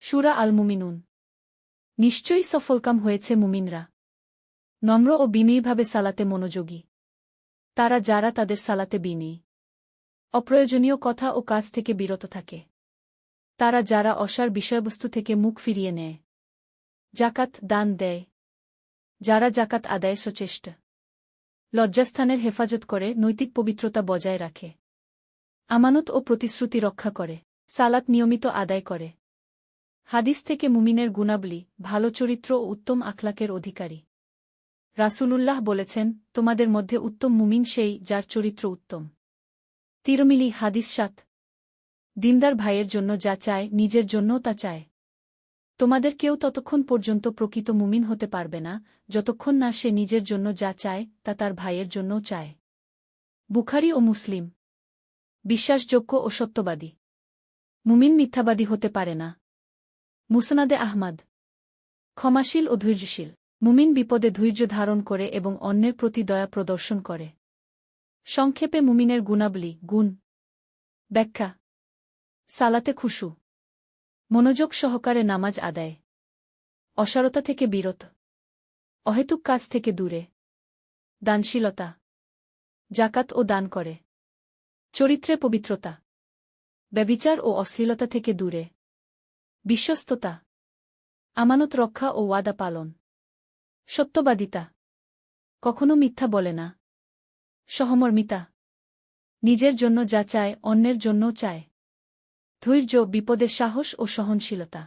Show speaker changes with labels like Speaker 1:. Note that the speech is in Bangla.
Speaker 1: সূরা আল মুমিনুন। নিশ্চয়ই সফলকাম হয়েছে মুমিনরা। নম্র ও বিনয়ীভাবে সালাতে মনোযোগী তারা, যারা তাদের সালাতে বিনয়ী, অপ্রয়োজনীয় কথা ও কাজ থেকে বিরত থাকে, তারা যারা অসার বিষয়বস্তু থেকে মুখ ফিরিয়ে নেয়, জাকাত দান দেয়, যারা জাকাত আদায়ে সচেষ্ট, লজ্জাস্থানের হেফাজত করে, নৈতিক পবিত্রতা বজায় রাখে, আমানত ও প্রতিশ্রুতি রক্ষা করে, সালাত নিয়মিত আদায় করে। হাদিস থেকে মুমিনের গুণাবলী, ভালো চরিত্র ও উত্তম আখলাকের অধিকারী। রাসূলুল্লাহ বলেছেন, তোমাদের মধ্যে উত্তম মুমিন সেই, যার চরিত্র উত্তম। তিরমিজি হাদিস ৭। দিনদার ভাইয়ের জন্য যা চায়, নিজের জন্যও তা চায়। তোমাদের কেউ ততক্ষণ পর্যন্ত প্রকৃত মুমিন হতে পারবে না, যতক্ষণ না সে নিজের জন্য যা চায়, তা তার ভাইয়ের জন্যও চায়। বুখারী ও মুসলিম। বিশ্বাসযোগ্য ও সত্যবাদী মুমিন মিথ্যাবাদী হতে পারে না। মুসনাদে আহমদ। ক্ষমাশীল ও ধৈর্যশীল মুমিন বিপদে ধৈর্য ধারণ করে এবং অন্যের প্রতি দয়া প্রদর্শন করে। সংক্ষেপে মুমিনের গুণাবলী। গুণ ব্যাখ্যা। সালাতে খুশু, মনোযোগ সহকারে নামাজ আদায়, অসারতা থেকে বিরত, অহেতুক কাজ থেকে দূরে, দানশীলতা, জাকাত ও দান করে, চরিত্রে পবিত্রতা, ব্যভিচার ও অশ্লীলতা থেকে দূরে, বিশ্বস্ততা, আমানত রক্ষা ও ওয়াদা পালন, সত্যবাদিতা, কখনো মিথ্যা বলে না, সহমর্মিতা, নিজের জন্য যা চায় অন্যের জন্যও চায়, ধৈর্য, বিপদে সাহস ও সহনশীলতা।